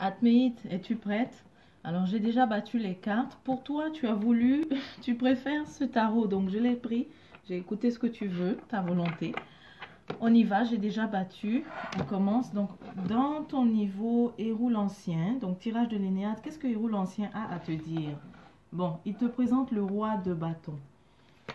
Atméide, es-tu prête? Alors j'ai déjà battu les cartes. Pour toi, tu as voulu, tu préfères ce tarot, donc je l'ai pris. J'ai écouté ce que tu veux, ta volonté. On y va, j'ai déjà battu. On commence donc dans ton niveau Héros l'Ancien, donc tirage de l'Énéade. Qu'est-ce que Héros l'Ancien a à te dire? Bon, il te présente le roi de bâton.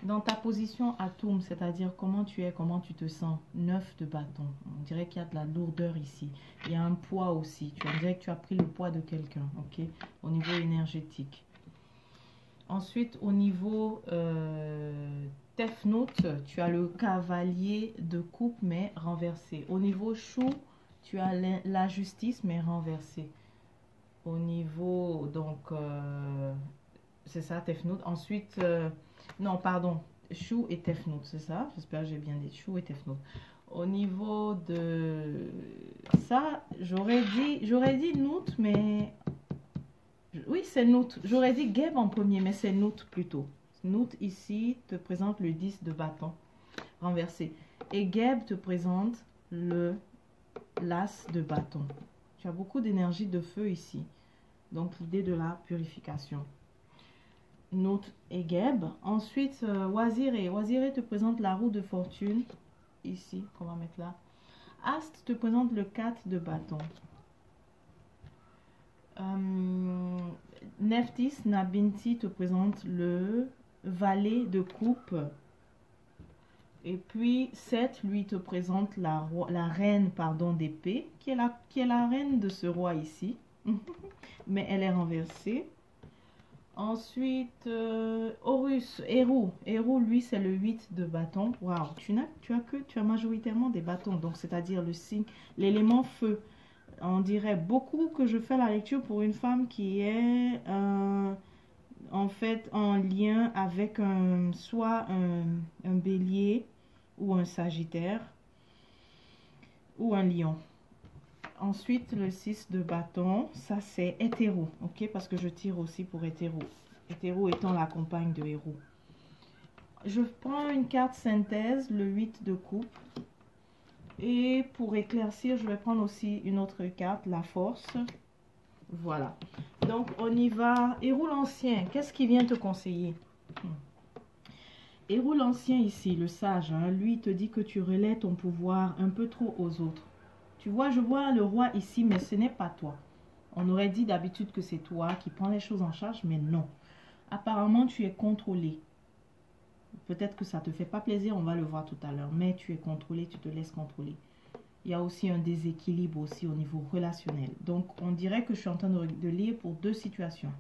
Dans ta position atome, c'est-à-dire comment tu es, comment tu te sens, 9 de bâton. On dirait qu'il y a de la lourdeur ici. Il y a un poids aussi. On dirait que tu as pris le poids de quelqu'un, ok? Au niveau énergétique. Ensuite, au niveau Death Note, tu as le cavalier de coupe, mais renversé. Au niveau Chou, tu as la justice, mais renversée. Au niveau, donc, c'est ça, Death Note. Ensuite, non, pardon, Chou et Death Note, c'est ça? J'espère que j'ai bien dit Chou et Death Note. Au niveau de ça, j'aurais dit Note, mais oui, c'est Note. J'aurais dit Geb en premier, mais c'est Note plutôt. Note ici te présente le 10 de bâton renversé. Et Geb te présente le l'as de bâton. Tu as beaucoup d'énergie de feu ici. Donc l'idée de la purification. Note et Geb. Ensuite, Waziré. Waziré te présente la roue de fortune. Ici, qu'on va mettre là. Ast te présente le 4 de bâton. Neftis Nabinti te présente le valet de coupe. Et puis 7 lui te présente la reine d'épée, qui est la reine de ce roi ici. Mais elle est renversée. Ensuite, Horus, Héros. Héros, lui, c'est le 8 de bâton. Waouh, tu as majoritairement des bâtons. Donc, c'est-à-dire le signe, l'élément feu. On dirait beaucoup que je fais la lecture pour une femme qui est en fait en lien avec soit un bélier ou un sagittaire ou un lion. Ensuite, le 6 de bâton, ça c'est hétéro, ok? Parce que je tire aussi pour hétéro. Hétéro étant la compagne de héros. Je prends une carte synthèse, le 8 de coupe. Et pour éclaircir, je vais prendre aussi une autre carte, la force. Voilà. Donc, on y va. Héros l'Ancien, qu'est-ce qui vient te conseiller? Héros l'Ancien ici, le sage, hein, lui te dit que tu relais ton pouvoir un peu trop aux autres. Tu vois, je vois le roi ici, mais ce n'est pas toi. On aurait dit d'habitude que c'est toi qui prends les choses en charge, mais non. Apparemment, tu es contrôlé. Peut-être que ça ne te fait pas plaisir, on va le voir tout à l'heure, mais tu es contrôlé, tu te laisses contrôler. Il y a aussi un déséquilibre aussi au niveau relationnel. Donc, on dirait que je suis en train de lire pour deux situations.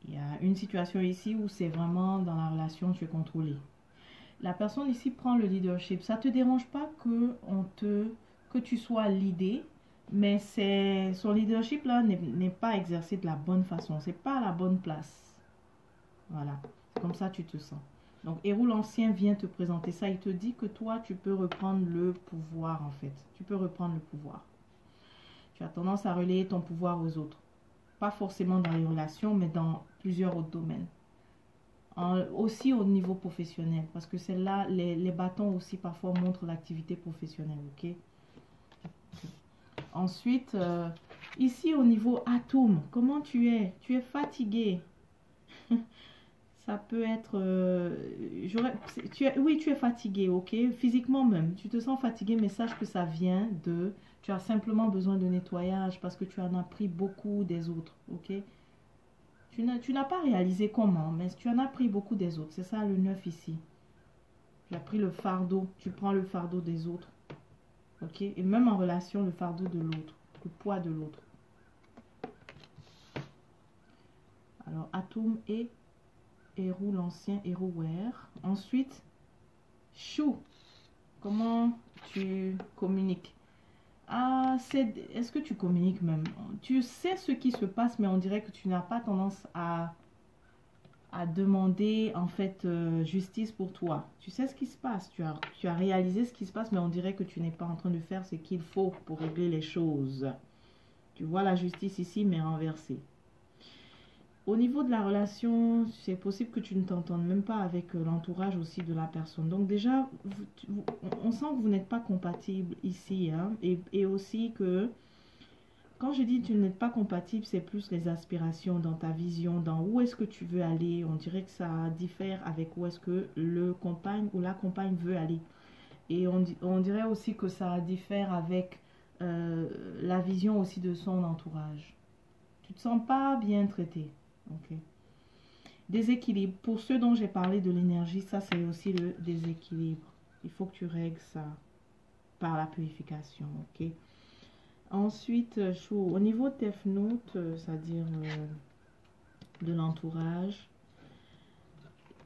Il y a une situation ici où c'est vraiment dans la relation, tu es contrôlé. La personne ici prend le leadership. Ça ne te dérange pas que tu sois l'idée, mais son leadership là n'est pas exercé de la bonne façon. C'est pas à la bonne place. Voilà. Comme ça, tu te sens. Donc, Héros l'Ancien vient te présenter ça. Il te dit que toi, tu peux reprendre le pouvoir, en fait. Tu peux reprendre le pouvoir. Tu as tendance à relayer ton pouvoir aux autres. Pas forcément dans les relations, mais dans plusieurs autres domaines. Aussi au niveau professionnel. Parce que celle-là, les bâtons aussi parfois montrent l'activité professionnelle, ok? Ensuite, ici au niveau atome, comment tu es? Tu es fatigué. Ça peut être... oui, tu es fatigué, ok? Physiquement même. Tu te sens fatigué, mais sache que ça vient de... Tu as simplement besoin de nettoyage parce que tu en as pris beaucoup des autres, ok? Tu n'as pas réalisé comment, mais tu en as pris beaucoup des autres. C'est ça le 9 ici. Tu as pris le fardeau. Tu prends le fardeau des autres, ok? Et même en relation, le fardeau de l'autre. Le poids de l'autre. Alors, atome et... Héros l'Ancien, Héros Ware. Ensuite, Chou. Comment tu communiques? Ah, est-ce que tu communiques même? Tu sais ce qui se passe, mais on dirait que tu n'as pas tendance à demander en fait justice pour toi. Tu sais ce qui se passe. Tu as réalisé ce qui se passe, mais on dirait que tu n'es pas en train de faire ce qu'il faut pour régler les choses. Tu vois la justice ici, mais renversée. Au niveau de la relation, c'est possible que tu ne t'entendes même pas avec l'entourage aussi de la personne. Donc déjà, on sent que vous n'êtes pas compatible ici. Hein, et aussi que quand je dis tu n'êtes pas compatible, c'est plus les aspirations dans ta vision, dans où est-ce que tu veux aller. On dirait que ça diffère avec où est-ce que le compagne ou la compagne veut aller. Et on dirait aussi que ça diffère avec la vision aussi de son entourage. Tu te sens pas bien traité. Ok. Déséquilibre. Pour ceux dont j'ai parlé de l'énergie, ça c'est aussi le déséquilibre. Il faut que tu règles ça par la purification. Ok. Ensuite, au niveau de tes notes, c'est-à-dire de l'entourage,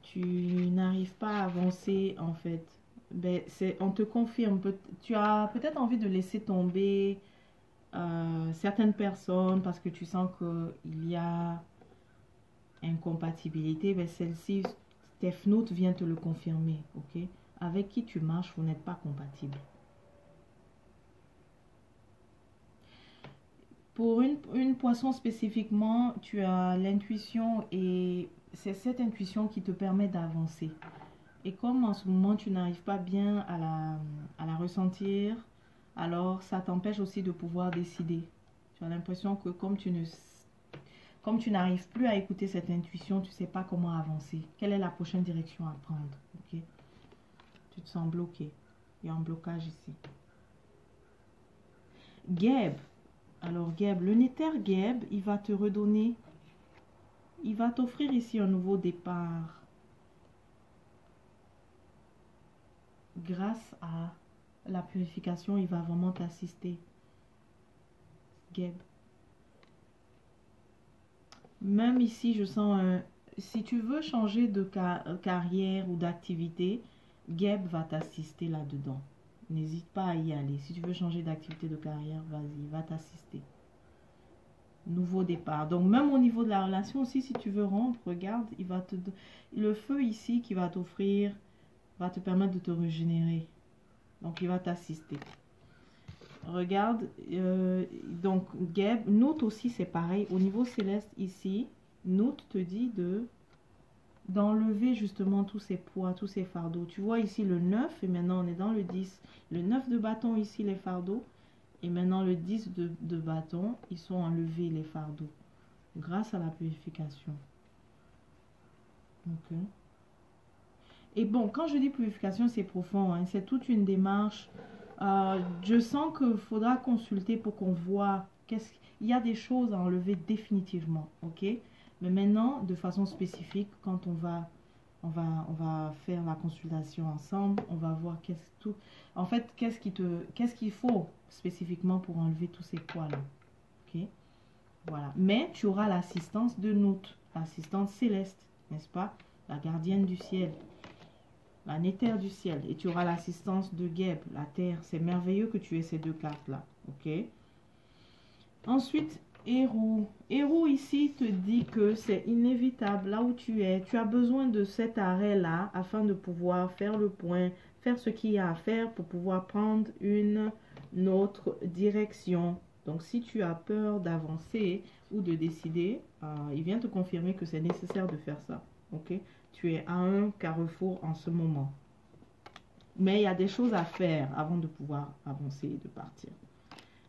tu n'arrives pas à avancer en fait. Ben, on te confirme, tu as peut-être envie de laisser tomber certaines personnes parce que tu sens qu'il y a incompatibilité. Ben, celle-ci, tes notes vient te le confirmer. Ok. Avec qui tu marches, vous n'êtes pas compatible. Pour une poisson spécifiquement, tu as l'intuition et c'est cette intuition qui te permet d'avancer. Et comme en ce moment, tu n'arrives pas bien à la ressentir, alors ça t'empêche aussi de pouvoir décider. Tu as l'impression que comme tu n'arrives plus à écouter cette intuition, tu ne sais pas comment avancer. Quelle est la prochaine direction à prendre? Okay? Tu te sens bloqué. Il y a un blocage ici. Geb. Alors Geb, le Nether Geb, il va te redonner, il va t'offrir ici un nouveau départ. Grâce à la purification, il va vraiment t'assister. Geb. Même ici, je sens si tu veux changer de carrière ou d'activité, Geb va t'assister là-dedans. N'hésite pas à y aller. Si tu veux changer d'activité de carrière, vas-y, va t'assister. Nouveau départ. Donc même au niveau de la relation aussi, si tu veux rompre, regarde, il va te le feu ici qui va t'offrir, va te permettre de te régénérer. Donc il va t'assister. Regarde, donc Geb, note aussi c'est pareil. Au niveau céleste ici, note te dit d'enlever justement tous ces poids, tous ces fardeaux. Tu vois ici le 9 et maintenant on est dans le 10. Le 9 de bâton ici, les fardeaux. Et maintenant le 10 de bâton, ils sont enlevés les fardeaux. Grâce à la purification. Ok. Et bon, quand je dis purification, c'est profond. Hein, c'est toute une démarche. Je sens qu'il faudra consulter pour qu'on voit il y a des choses à enlever définitivement. Ok. Mais maintenant, de façon spécifique, quand on va faire la consultation ensemble, on va voir en fait, qu'est-ce qu'il faut spécifiquement pour enlever tous ces poids-là. Ok. Voilà. Mais tu auras l'assistance de Nout, l'assistance céleste, n'est-ce pas? La gardienne du ciel, la Nether du ciel. Et tu auras l'assistance de Geb, la terre. C'est merveilleux que tu aies ces deux cartes-là. Ok? Ensuite, Héros. Héros ici te dit que c'est inévitable là où tu es. Tu as besoin de cet arrêt-là afin de pouvoir faire le point, faire ce qu'il y a à faire pour pouvoir prendre une autre direction. Donc, si tu as peur d'avancer ou de décider, il vient te confirmer que c'est nécessaire de faire ça. Ok? Tu es à un carrefour en ce moment. Mais il y a des choses à faire avant de pouvoir avancer et de partir.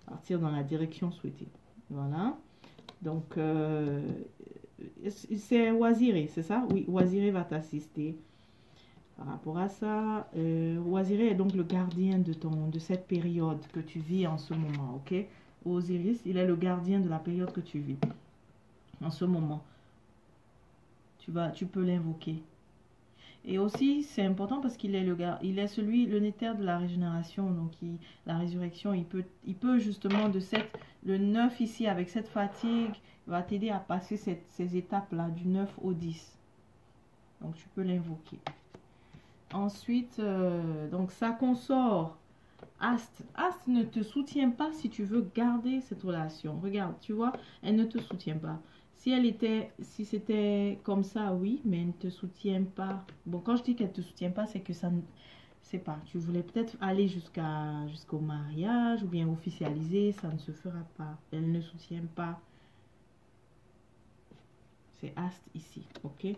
Partir dans la direction souhaitée. Voilà. Donc, c'est Waziré, c'est ça? Oui, Waziré va t'assister. Par rapport à ça, Waziré est donc le gardien de cette période que tu vis en ce moment, ok? Osiris, il est le gardien de la période que tu vis en ce moment. Tu peux l'invoquer. Et aussi, c'est important parce qu'il est le Nether de la régénération, donc la résurrection, il peut justement le 9 ici, avec cette fatigue, va t'aider à passer ces étapes-là, du 9 au 10. Donc, tu peux l'invoquer. Ensuite, donc sa consort, Ast. Ast ne te soutient pas si tu veux garder cette relation. Regarde, tu vois, elle ne te soutient pas. Si c'était comme ça, oui, mais elle ne te soutient pas. Bon, quand je dis qu'elle ne te soutient pas, c'est que ça ne... C'est pas. Tu voulais peut-être aller jusqu'au mariage ou bien officialiser, ça ne se fera pas. Elle ne soutient pas. C'est Ast ici, ok?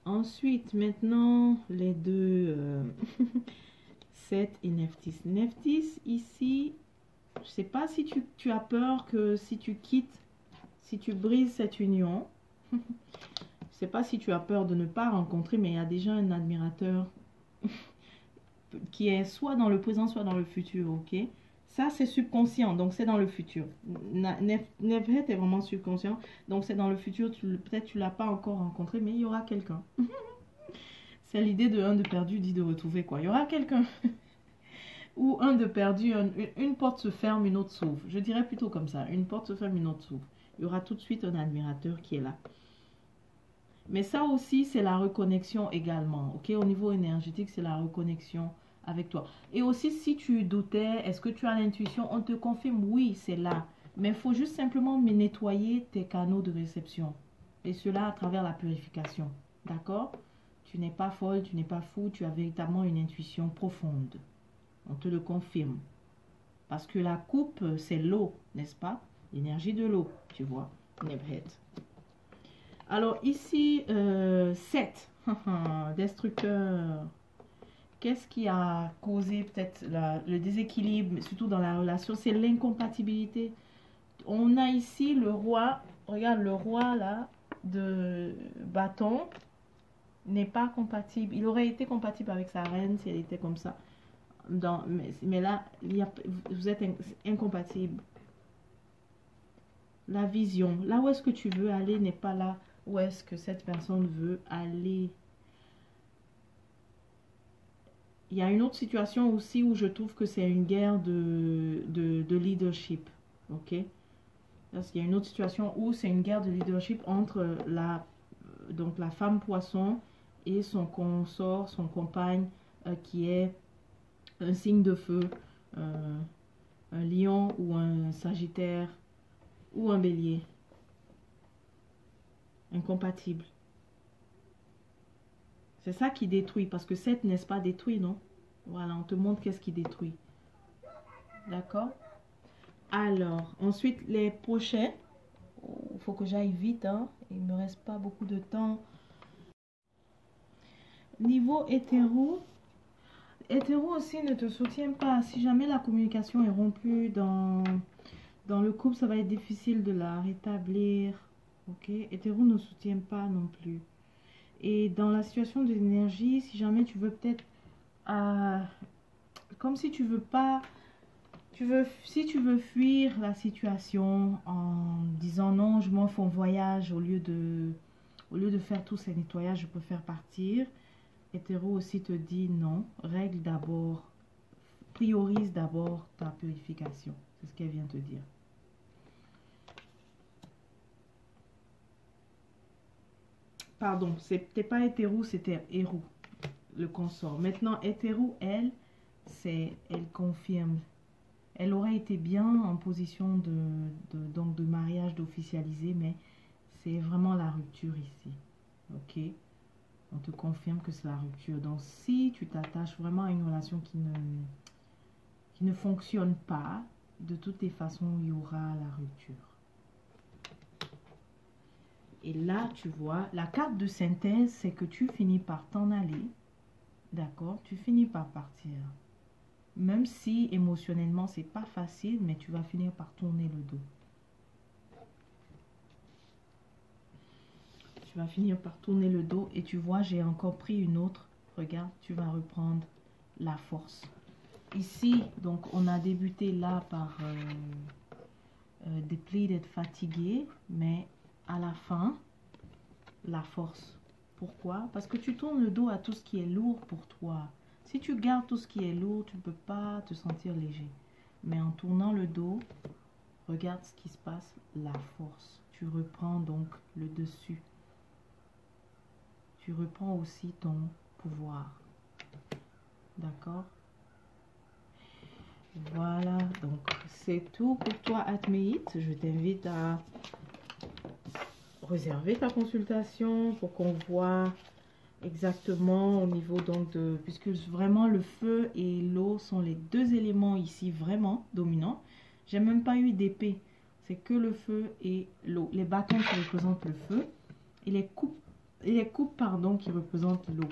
Ensuite, maintenant, les deux... Seth et Nephthys. Nephthys, ici, Je sais pas si tu as peur que si tu quittes, si tu brises cette union, je sais pas si tu as peur de ne pas rencontrer, mais il y a déjà un admirateur qui est soit dans le présent, soit dans le futur, ok? Ça, c'est subconscient, donc c'est dans le futur. Nevret est vraiment subconscient, donc c'est dans le futur. Peut-être tu l'as pas encore rencontré, mais il y aura quelqu'un. C'est l'idée de un de perdu, dit de retrouver, quoi. Il y aura quelqu'un. Ou un de perdu, une porte se ferme, une autre s'ouvre. Je dirais plutôt comme ça. Une porte se ferme, une autre s'ouvre. Il y aura tout de suite un admirateur qui est là. Mais ça aussi, c'est la reconnexion également. Ok, au niveau énergétique, c'est la reconnexion avec toi. Et aussi, si tu doutais, est-ce que tu as l'intuition? On te confirme, oui, c'est là. Mais il faut juste simplement nettoyer tes canaux de réception. Et cela à travers la purification. D'accord? Tu n'es pas folle, tu n'es pas fou, tu as véritablement une intuition profonde. On te le confirme. Parce que la coupe, c'est l'eau, n'est-ce pas? L'énergie de l'eau, tu vois. Nebhet. Alors ici, 7, destructeur. Qu'est-ce qui a causé peut-être le déséquilibre, surtout dans la relation? C'est l'incompatibilité. On a ici le roi, regarde le roi là, de bâton, n'est pas compatible. Il aurait été compatible avec sa reine si elle était comme ça. Mais là, vous êtes incompatible. La vision, là où est-ce que tu veux aller n'est pas là où est-ce que cette personne veut aller. Il y a une autre situation aussi où je trouve que c'est une guerre de leadership. Ok? Parce qu'il y a une autre situation où c'est une guerre de leadership entre donc la femme poisson et son consort, son compagne, qui est un signe de feu, un lion ou un sagittaire ou un bélier. Incompatible. C'est ça qui détruit, parce que 7 n'est-ce pas détruit, non? Voilà, on te montre qu'est-ce qui détruit. D'accord? Alors, ensuite, les prochains. Il faut que j'aille vite, hein. Il ne me reste pas beaucoup de temps. Niveau hétéro. Hétéro aussi ne te soutient pas. Si jamais la communication est rompue dans le couple, ça va être difficile de la rétablir. Ok? Hétéro ne soutient pas non plus. Et dans la situation de l'énergie, si jamais tu veux peut-être... comme si tu veux pas... si tu veux fuir la situation en disant non, je m'en fais un voyage au lieu de faire tous ces nettoyages, je préfère partir. Hétéro aussi te dit non, règle d'abord, priorise d'abord ta purification. C'est ce qu'elle vient te dire. Pardon, c'était pas hétéro, c'était héros, le consort. Maintenant, hétéro, elle confirme. Elle aurait été bien en position donc de mariage, d'officialiser, mais c'est vraiment la rupture ici. Ok? On te confirme que c'est la rupture. Donc, si tu t'attaches vraiment à une relation qui ne fonctionne pas, de toutes les façons, il y aura la rupture. Et là, tu vois, la carte de synthèse, c'est que tu finis par t'en aller. D'accord? Tu finis par partir. Même si émotionnellement, c'est pas facile, mais tu vas finir par tourner le dos. Tu vas finir par tourner le dos et tu vois, j'ai encore pris une autre. Regarde, tu vas reprendre la force. Ici, donc, on a débuté là par depleted, fatigué, mais à la fin, la force. Pourquoi? Parce que tu tournes le dos à tout ce qui est lourd pour toi. Si tu gardes tout ce qui est lourd, tu ne peux pas te sentir léger. Mais en tournant le dos, regarde ce qui se passe, la force. Tu reprends donc le dessus. Tu reprends aussi ton pouvoir. D'accord? Voilà, donc c'est tout pour toi, Atméite. Je t'invite à réserver ta consultation pour qu'on voit exactement au niveau donc de... Puisque vraiment le feu et l'eau sont les deux éléments ici vraiment dominants. J'ai même pas eu d'épée. C'est que le feu et l'eau. Les bâtons qui représentent le feu et les coupes pardon, qui représentent l'eau.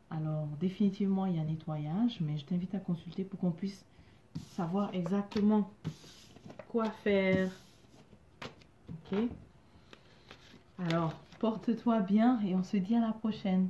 Alors, définitivement, il y a nettoyage, mais je t'invite à consulter pour qu'on puisse savoir exactement quoi faire. Ok? Alors, porte-toi bien et on se dit à la prochaine.